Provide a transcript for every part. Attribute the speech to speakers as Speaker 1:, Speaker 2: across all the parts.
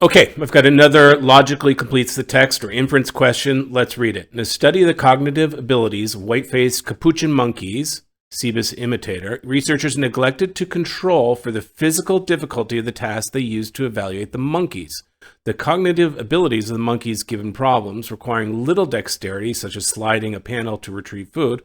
Speaker 1: Okay, I've got another logically completes the text or inference question. Let's read it. In a study of the cognitive abilities of white-faced capuchin monkeys, Cebus imitator, researchers neglected to control for the physical difficulty of the task they used to evaluate the monkeys. The cognitive abilities of the monkeys given problems requiring little dexterity, such as sliding a panel to retrieve food,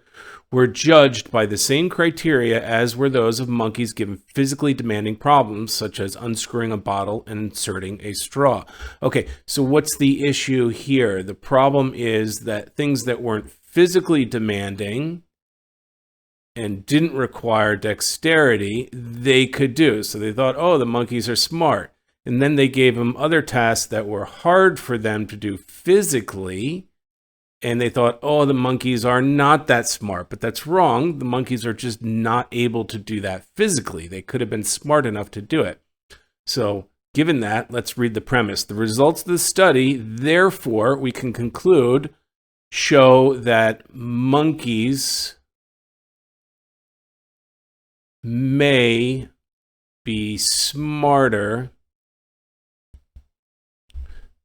Speaker 1: were judged by the same criteria as were those of monkeys given physically demanding problems, such as unscrewing a bottle and inserting a straw. Okay, so what's the issue here? The problem is that things that weren't physically demanding and didn't require dexterity, they could do. So they thought, oh, the monkeys are smart. And then they gave them other tasks that were hard for them to do physically. And they thought, oh, the monkeys are not that smart. But that's wrong. The monkeys are just not able to do that physically. They could have been smart enough to do it. So given that, let's read the premise. The results of the study, therefore, we can conclude, show that monkeys may be smarter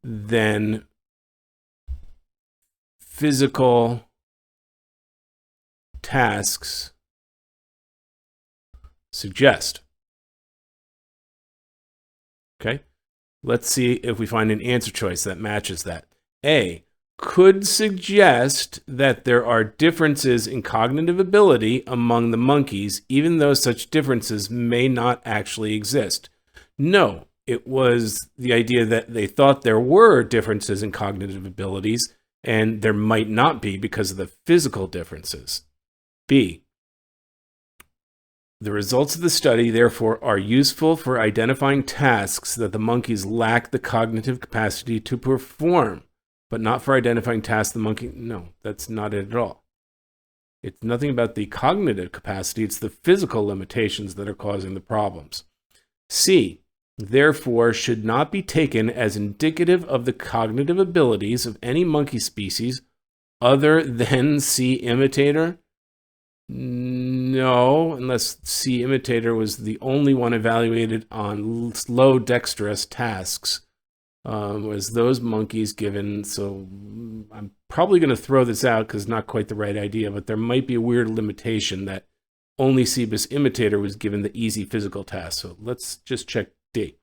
Speaker 1: than physical tasks suggest. Okay, let's see if we find an answer choice that matches that. A, could suggest that there are differences in cognitive ability among the monkeys, even though such differences may not actually exist. No, it was the idea that they thought there were differences in cognitive abilities, and there might not be because of the physical differences. B, the results of the study, therefore, are useful for identifying tasks that the monkeys lack the cognitive capacity to perform, but not for identifying tasks the monkey... No, that's not it at all. It's nothing about the cognitive capacity. It's the physical limitations that are causing the problems. C, therefore, should not be taken as indicative of the cognitive abilities of any monkey species other than C imitator. No, unless C imitator was the only one evaluated on low dexterous tasks. Was those monkeys given, so I'm probably going to throw this out because it's not quite the right idea, but there might be a weird limitation that only Cebus imitator was given the easy physical task. So let's just check D.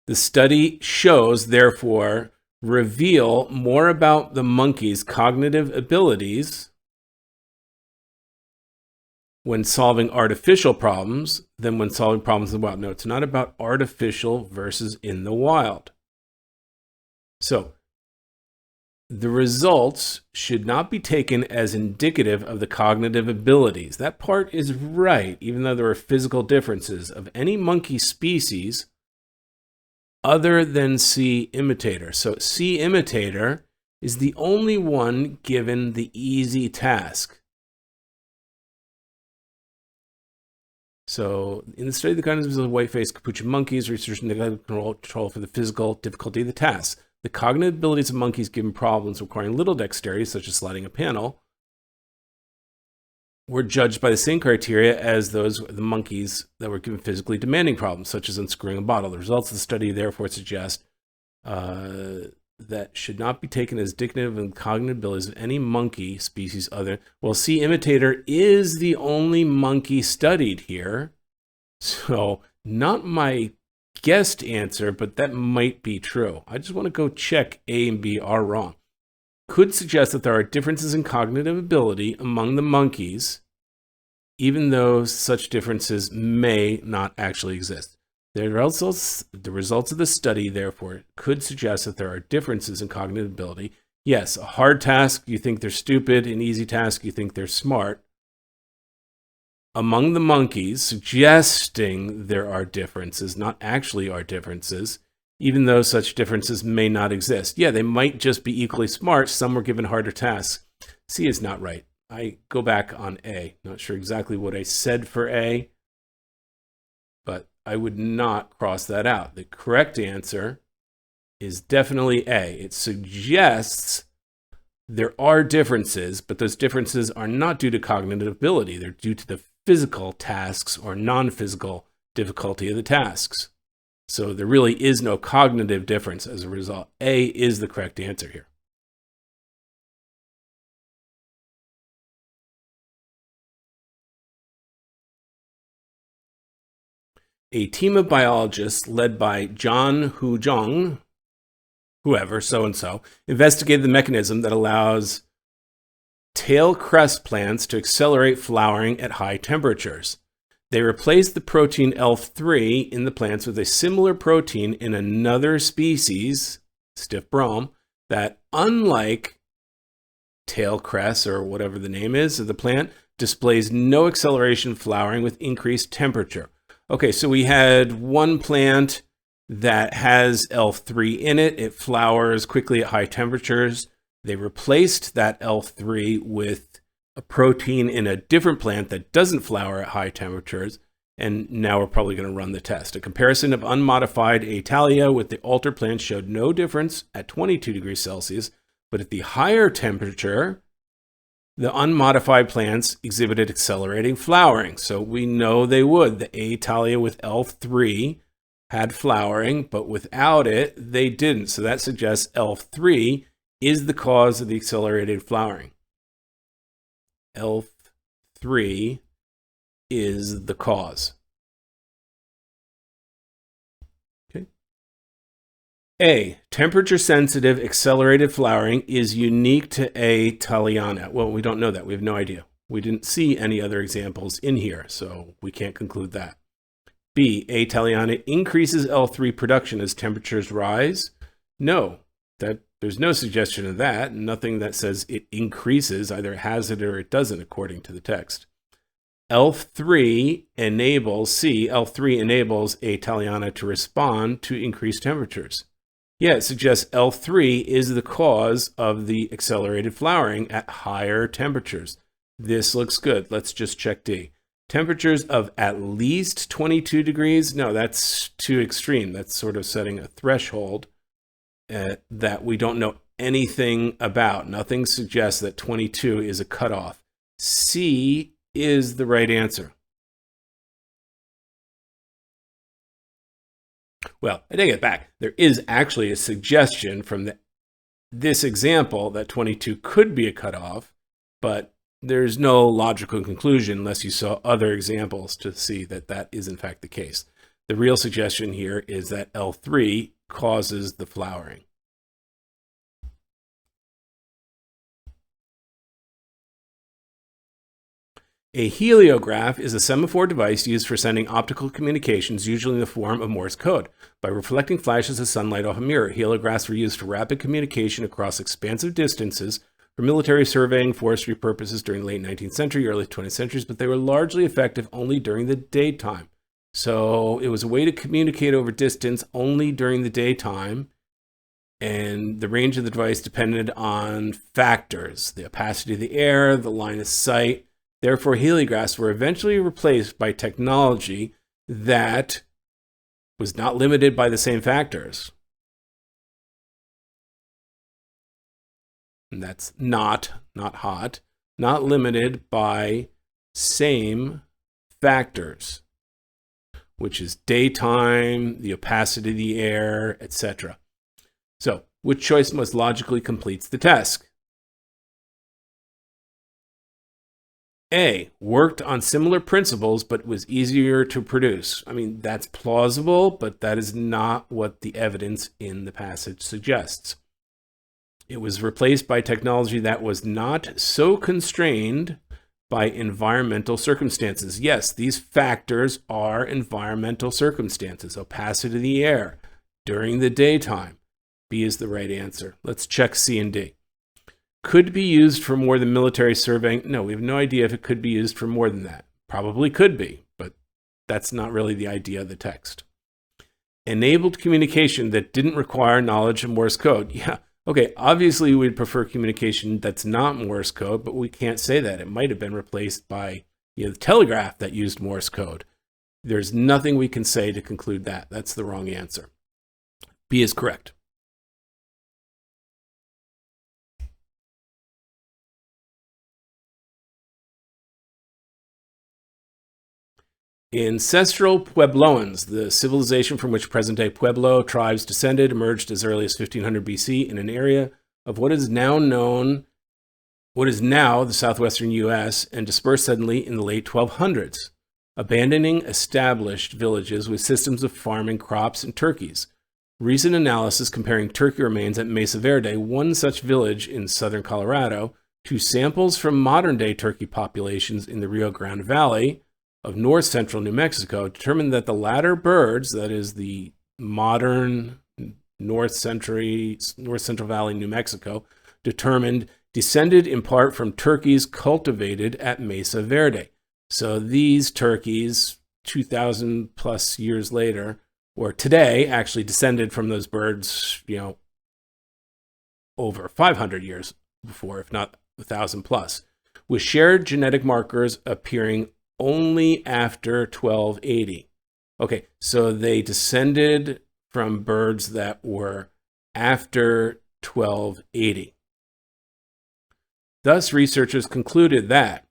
Speaker 1: The study shows, therefore, reveal more about the monkey's cognitive abilities when solving artificial problems than when solving problems in the wild. No, it's not about artificial versus in the wild. So the results should not be taken as indicative of the cognitive abilities. That part is right, even though there are physical differences of any monkey species other than C imitator. So C imitator is the only one given the easy task. So, in the study of the cognitive abilities of white-faced capuchin monkeys, researchers neglected control for the physical difficulty of the task. The cognitive abilities of monkeys given problems requiring little dexterity, such as sliding a panel, were judged by the same criteria as those of the monkeys that were given physically demanding problems, such as unscrewing a bottle. The results of the study, therefore, suggest that should not be taken as indicative of cognitive abilities of any monkey species other. Well, C imitator is the only monkey studied here. So not my guessed answer, but that might be true. I just want to go check A and B are wrong. Could suggest that there are differences in cognitive ability among the monkeys, even though such differences may not actually exist. The results of the study, therefore, could suggest that there are differences in cognitive ability. Yes, a hard task, you think they're stupid. An easy task, you think they're smart. Among the monkeys, suggesting there are differences, not actually are differences, even though such differences may not exist. Yeah, they might just be equally smart. Some were given harder tasks. C is not right. I go back on A. Not sure exactly what I said for A, but I would not cross that out. The correct answer is definitely A. It suggests there are differences, but those differences are not due to cognitive ability. They're due to the physical tasks or non-physical difficulty of the tasks. So there really is no cognitive difference as a result. A is the correct answer here. A team of biologists led by John Hu-jung, whoever, so-and-so, investigated the mechanism that allows tail cress plants to accelerate flowering at high temperatures. They replaced the protein ELF3 in the plants with a similar protein in another species, stiff brome, that, unlike tail cress or whatever the name is of the plant, displays no acceleration flowering with increased temperature. Okay, so we had one plant that has ELF3 in it. It flowers quickly at high temperatures. They replaced that ELF3 with a protein in a different plant that doesn't flower at high temperatures. And now we're probably going to run the test. A comparison of unmodified Atalia with the altered plant showed no difference at 22 degrees Celsius, but at the higher temperature, the unmodified plants exhibited accelerating flowering. So we know they would. The Atalia with ELF3 had flowering, but without it, they didn't. So that suggests ELF3 is the cause of the accelerated flowering. ELF3 is the cause. Okay. A, temperature-sensitive accelerated flowering is unique to A. thaliana. Well, we don't know that. We have no idea. We didn't see any other examples in here, so we can't conclude that. B, A. thaliana increases ELF3 production as temperatures rise. No, there's no suggestion of that. Nothing that says it increases. Either it has it or it doesn't, according to the text. ELF3 enables A. thaliana to respond to increased temperatures. Yeah, it suggests ELF3 is the cause of the accelerated flowering at higher temperatures. This looks good. Let's just check D. Temperatures of at least 22 degrees? No, that's too extreme. That's sort of setting a threshold that we don't know anything about. Nothing suggests that 22 is a cutoff. C is the right answer. Well, I take it back. There is actually a suggestion from this example that 22 could be a cutoff, but there's no logical conclusion unless you saw other examples to see that that is in fact the case. The real suggestion here is that ELF3 causes the flowering. A heliograph is a semaphore device used for sending optical communications, usually in the form of Morse code. By reflecting flashes of sunlight off a mirror, heliographs were used for rapid communication across expansive distances for military surveying, forestry purposes during the late 19th century, early 20th centuries, but they were largely effective only during the daytime. So it was a way to communicate over distance only during the daytime, and the range of the device depended on factors, the opacity of the air, the line of sight. Therefore, heliographs were eventually replaced by technology that was not limited by the same factors. And that's not hot, not limited by same factors, which is daytime, the opacity of the air, etc. So, which choice most logically completes the test? A, worked on similar principles, but was easier to produce. I mean, that's plausible, but that is not what the evidence in the passage suggests. It was replaced by technology that was not so constrained by environmental circumstances. Yes, these factors are environmental circumstances. Opacity of the air during the daytime. B is the right answer. Let's check C and D. Could be used for more than military surveying. No, we have no idea if it could be used for more than that. Probably could be, but that's not really the idea of the text. Enabled communication that didn't require knowledge of Morse code. Yeah, okay, obviously we'd prefer communication that's not Morse code, but we can't say that. It might have been replaced by the telegraph that used Morse code. There's nothing we can say to conclude that. That's the wrong answer. B is correct. Ancestral Puebloans, the civilization from which present-day Pueblo tribes descended, emerged as early as 1500 BC in an area of what is now the southwestern U.S. and dispersed suddenly in the late 1200s, abandoning established villages with systems of farming crops and turkeys. Recent analysis comparing turkey remains at Mesa Verde, one such village in southern Colorado, to samples from modern-day turkey populations in the Rio Grande Valley of north-central New Mexico determined that the latter birds, that is the modern North Central Valley, New Mexico, descended in part from turkeys cultivated at Mesa Verde. So these turkeys, 2,000 plus years later, or today, actually descended from those birds, over 500 years before, if not 1,000 plus, with shared genetic markers appearing only after 1280. Okay, so they descended from birds that were after 1280. Thus, researchers concluded that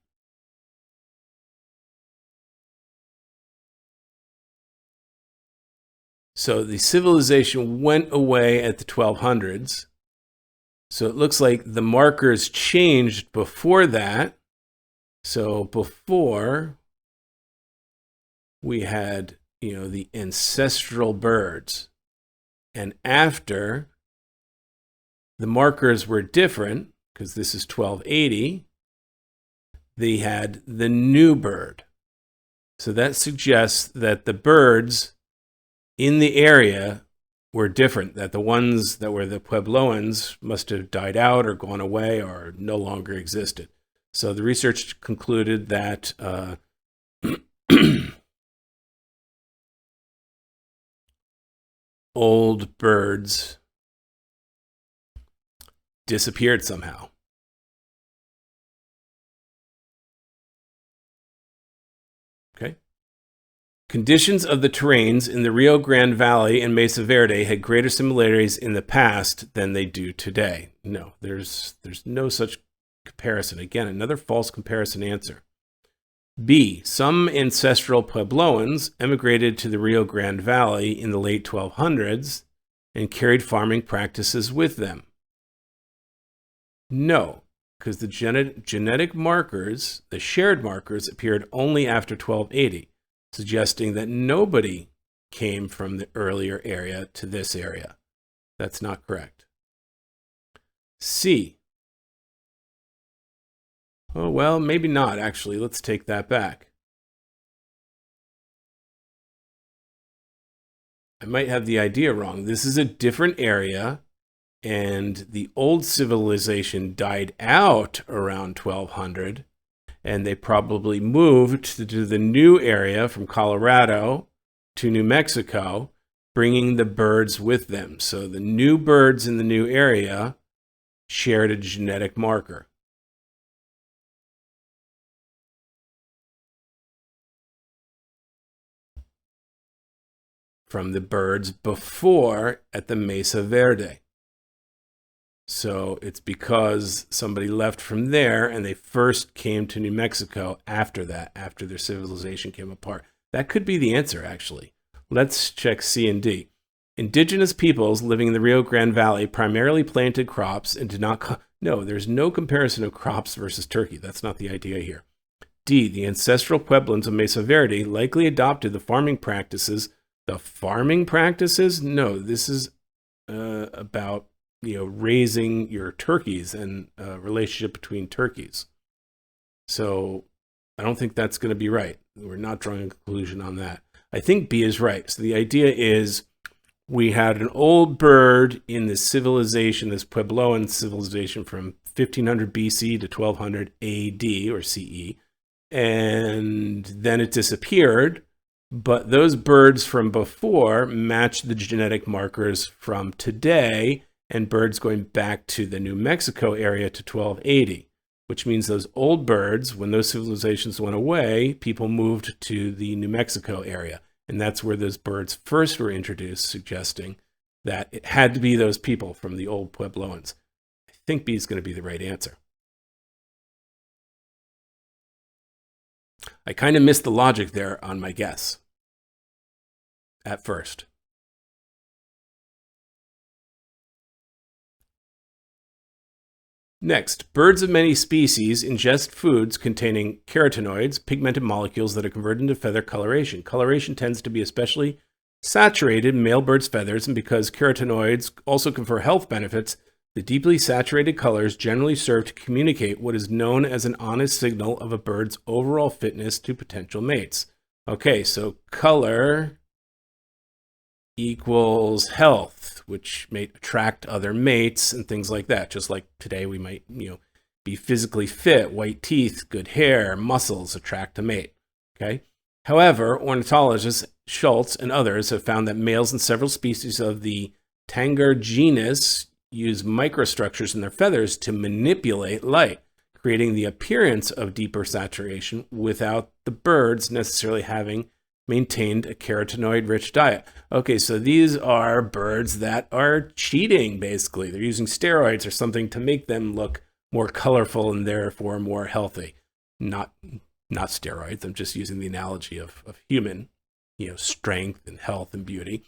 Speaker 1: so the civilization went away at the 1200s. So it looks like the markers changed before that. So before we had, the ancestral birds, and after the markers were different, because this is 1280, they had the new bird. So that suggests that the birds in the area were different, that the ones that were the Puebloans must have died out or gone away or no longer existed. So the research concluded that old birds disappeared somehow. Okay. Conditions of the terrains in the Rio Grande Valley and Mesa Verde had greater similarities in the past than they do today. No, there's no such comparison. Again, another false comparison answer. B, some ancestral Puebloans emigrated to the Rio Grande Valley in the late 1200s and carried farming practices with them. No, because the genetic markers, the shared markers, appeared only after 1280, suggesting that nobody came from the earlier area to this area. That's not correct. C. Oh, well, maybe not, actually. Let's take that back. I might have the idea wrong. This is a different area, and the old civilization died out around 1200, and they probably moved to the new area from Colorado to New Mexico, bringing the birds with them. So the new birds in the new area shared a genetic marker. From the birds before at the Mesa Verde. So it's because somebody left from there and they first came to New Mexico after that, after their civilization came apart. That could be the answer, actually. Let's check C and D. Indigenous peoples living in the Rio Grande Valley primarily planted crops and did not... No, there's no comparison of crops versus turkey. That's not the idea here. D, the ancestral Pueblans of Mesa Verde likely adopted the farming practices. The farming practices? No, this is about raising your turkeys and relationship between turkeys. So I don't think that's going to be right. We're not drawing a conclusion on that. I think B is right. So the idea is we had an old bird in this civilization, this Puebloan civilization from 1500 BC to 1200 AD or CE, and then it disappeared. But those birds from before match the genetic markers from today, and birds going back to the New Mexico area to 1280, which means those old birds, when those civilizations went away, people moved to the New Mexico area. And that's where those birds first were introduced, suggesting that it had to be those people from the old Puebloans. I think B is going to be the right answer. I kind of missed the logic there on my guess at first. Next, birds of many species ingest foods containing carotenoids, pigmented molecules that are converted into feather coloration. Coloration tends to be especially saturated in male birds' feathers, and because carotenoids also confer health benefits, the deeply saturated colors generally serve to communicate what is known as an honest signal of a bird's overall fitness to potential mates. Okay, so color equals health, which may attract other mates and things like that. Just like today we might, be physically fit, white teeth, good hair, muscles attract a mate. Okay. However, ornithologists Schultz and others have found that males in several species of the Tanger genus use microstructures in their feathers to manipulate light, creating the appearance of deeper saturation without the birds necessarily having maintained a carotenoid-rich diet. Okay, so these are birds that are cheating, basically. They're using steroids or something to make them look more colorful and therefore more healthy. Not steroids. I'm just using the analogy of human, strength and health and beauty.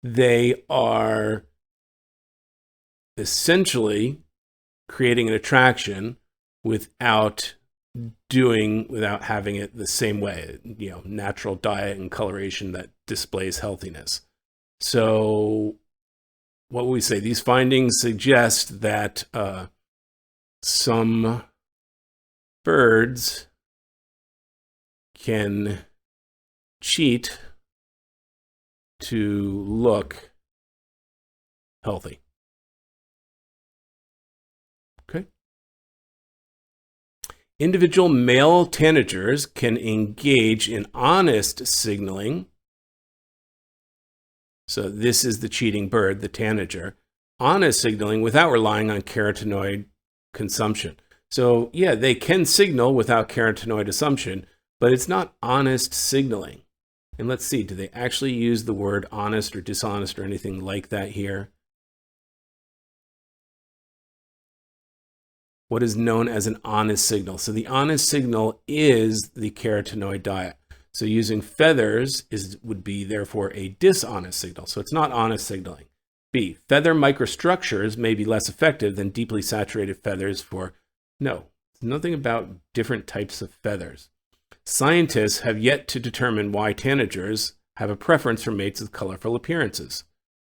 Speaker 1: They are essentially creating an attraction without having it the same way, natural diet and coloration that displays healthiness. So what would we say? These findings suggest that some birds can cheat to look healthy. Okay. Individual male tanagers can engage in honest signaling. So this is the cheating bird, the tanager. Honest signaling without relying on carotenoid consumption. So yeah, they can signal without carotenoid assumption, but it's not honest signaling. And let's see, do they actually use the word honest or dishonest or anything like that here? What is known as an honest signal? So the honest signal is the carotenoid diet. So using feathers would be therefore a dishonest signal. So it's not honest signaling. B, feather microstructures may be less effective than deeply saturated feathers nothing about different types of feathers. Scientists have yet to determine why tanagers have a preference for mates with colorful appearances.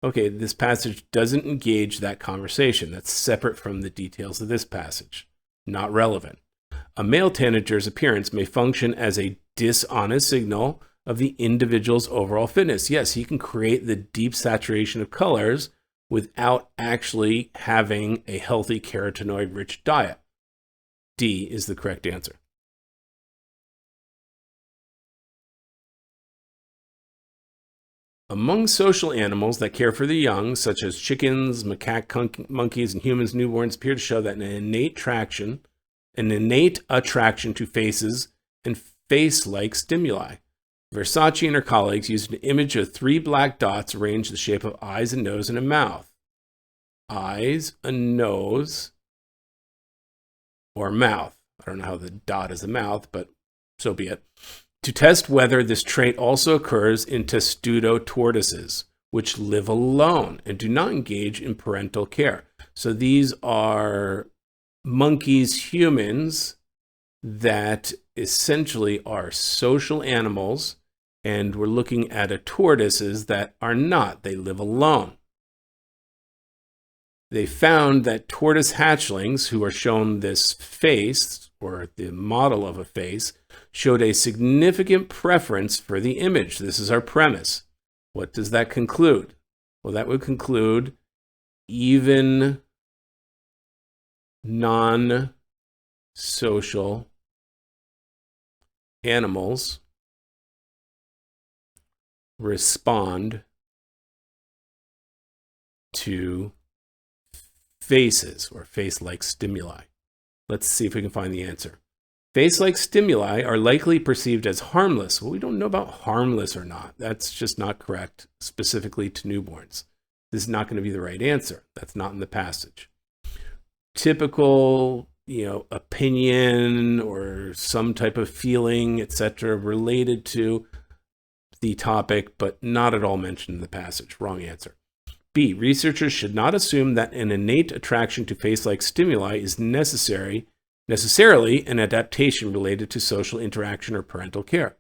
Speaker 1: Okay, this passage doesn't engage that conversation. That's separate from the details of this passage. Not relevant. A male tanager's appearance may function as a dishonest signal of the individual's overall fitness. Yes, he can create the deep saturation of colors without actually having a healthy carotenoid-rich diet. D is the correct answer. Among social animals that care for their young, such as chickens, macaque, monkeys, and humans, newborns appear to show that an innate attraction to faces and face-like stimuli. Versace and her colleagues used an image of 3 black dots arranged in the shape of eyes, a nose, and a mouth. Eyes, a nose, or mouth. I don't know how the dot is a mouth, but so be it. To test whether this trait also occurs in testudo tortoises, which live alone and do not engage in parental care. So these are monkeys, humans that essentially are social animals, and we're looking at tortoises that are not. They live alone. They found that tortoise hatchlings, who are shown this face, or the model of a face, showed a significant preference for the image. This is our premise. What does that conclude? Well, that would conclude even non-social animals respond to faces or face-like stimuli. Let's see if we can find the answer. Face-like stimuli are likely perceived as harmless. Well, we don't know about harmless or not. That's just not correct, specifically to newborns. This is not going to be the right answer. That's not in the passage. Typical opinion or some type of feeling, etc., related to the topic, but not at all mentioned in the passage. Wrong answer. B, researchers should not assume that an innate attraction to face-like stimuli is necessarily an adaptation related to social interaction or parental care.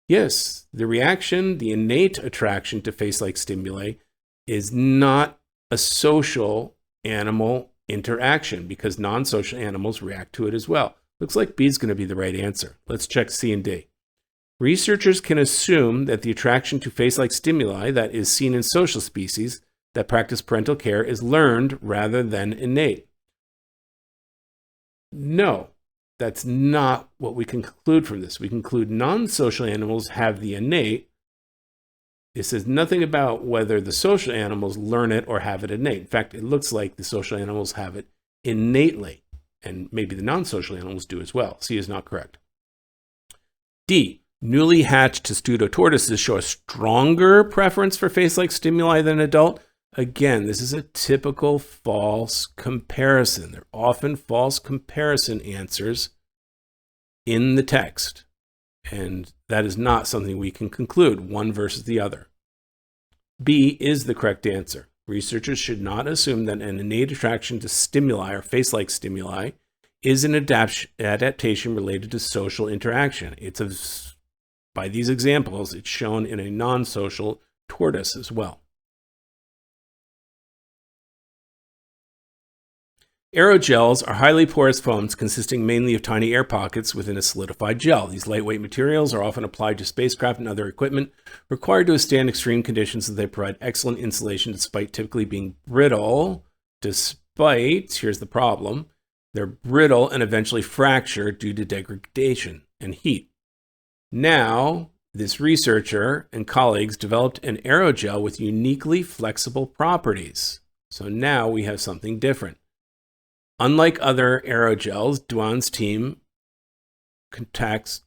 Speaker 1: Yes, the innate attraction to face-like stimuli is not a social animal interaction because non-social animals react to it as well. Looks like B is going to be the right answer. Let's check C and D. Researchers can assume that the attraction to face-like stimuli that is seen in social species that practice parental care is learned rather than innate. No, that's not what we conclude from this. We conclude non-social animals have the innate. It says nothing about whether the social animals learn it or have it innate. In fact, it looks like the social animals have it innately, and maybe the non-social animals do as well. C is not correct. D, newly hatched testudo tortoises show a stronger preference for face-like stimuli than adult. Again, this is a typical false comparison. There are often false comparison answers in the text, and that is not something we can conclude, one versus the other. B is the correct answer. Researchers should not assume that an innate attraction to stimuli or face-like stimuli is an adaptation related to social interaction. By these examples, it's shown in a non-social tortoise as well. Aerogels are highly porous foams consisting mainly of tiny air pockets within a solidified gel. These lightweight materials are often applied to spacecraft and other equipment required to withstand extreme conditions, as they provide excellent insulation despite typically being brittle. Here's the problem, they're brittle and eventually fracture due to degradation and heat. Now, this researcher and colleagues developed an aerogel with uniquely flexible properties. So now we have something different. Unlike other aerogels, Duan's team contracts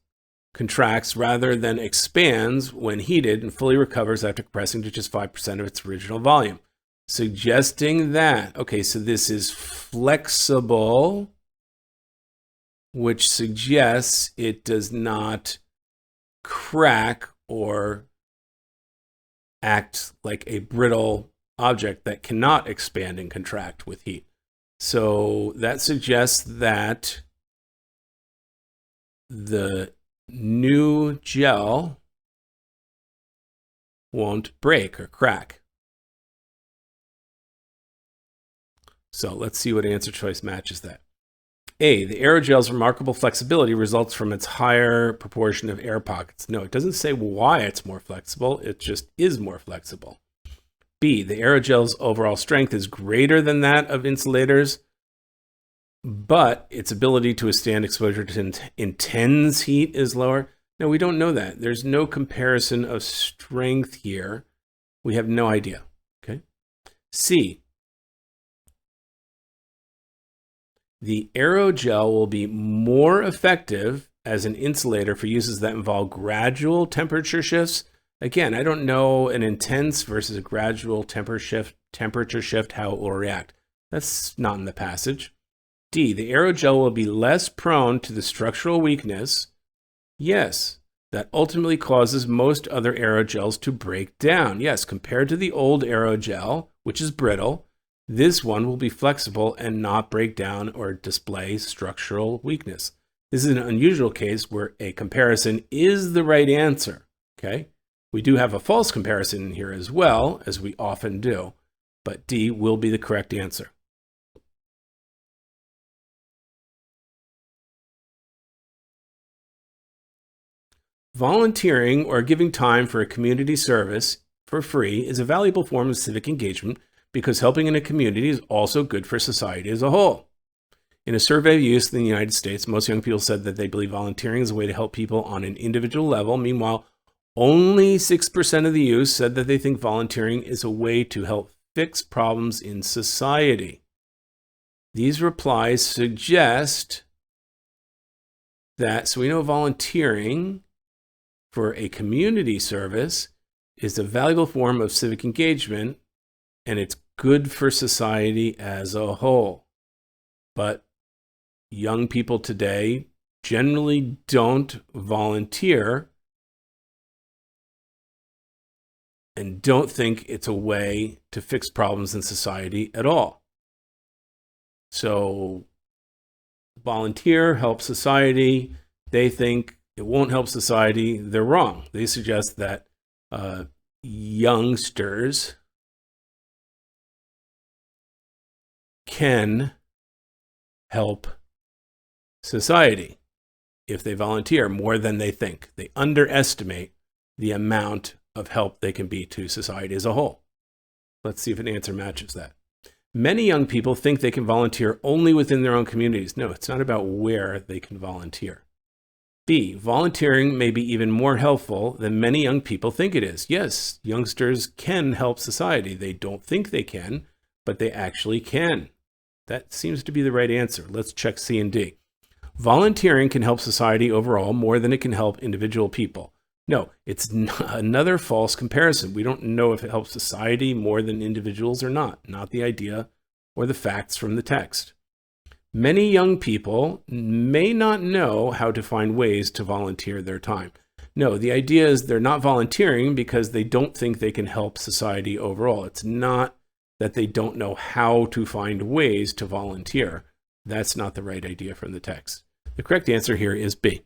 Speaker 1: rather than expands when heated and fully recovers after compressing to just 5% of its original volume, suggesting that, okay, so this is flexible, which suggests it does not crack or act like a brittle object that cannot expand and contract with heat. So that suggests that the new gel won't break or crack. So let's see what answer choice matches that. A, the aerogel's remarkable flexibility results from its higher proportion of air pockets. No, it doesn't say why it's more flexible. It just is more flexible. B, the aerogel's overall strength is greater than that of insulators, but its ability to withstand exposure to intense heat is lower. No, we don't know that. There's no comparison of strength here. We have no idea. Okay. C, the aerogel will be more effective as an insulator for uses that involve gradual temperature shifts. Again, I don't know an intense versus a gradual temperature shift, how it will react. That's not in the passage. D, the aerogel will be less prone to the structural weakness, yes, that ultimately causes most other aerogels to break down. Yes, compared to the old aerogel, which is brittle, this one will be flexible and not break down or display structural weakness. This is an unusual case where a comparison is the right answer, okay? We do have a false comparison in here as well, as we often do, but D will be the correct answer. Volunteering or giving time for a community service for free is a valuable form of civic engagement because helping in a community is also good for society as a whole. In a survey of youth in the United States, most young people said that they believe volunteering is a way to help people on an individual level. Meanwhile, only 6% of the youth said that they think volunteering is a way to help fix problems in society. These replies suggest that, so we know volunteering for a community service is a valuable form of civic engagement, and it's good for society as a whole. But young people today generally don't volunteer and don't think it's a way to fix problems in society at all. So volunteer, help society. They think it won't help society. They're wrong. They suggest that youngsters can help society if they volunteer more than they think. They underestimate the amount of help they can be to society as a whole. Let's see if an answer matches that. Many young people think they can volunteer only within their own communities. No, it's not about where they can volunteer. B, volunteering may be even more helpful than many young people think it is. Yes, youngsters can help society. They don't think they can, but they actually can. That seems to be the right answer. Let's check C and D. Volunteering can help society overall more than it can help individual people. No, it's another false comparison. We don't know if it helps society more than individuals or not. Not the idea or the facts from the text. Many young people may not know how to find ways to volunteer their time. No, the idea is they're not volunteering because they don't think they can help society overall. It's not that they don't know how to find ways to volunteer. That's not the right idea from the text. The correct answer here is B.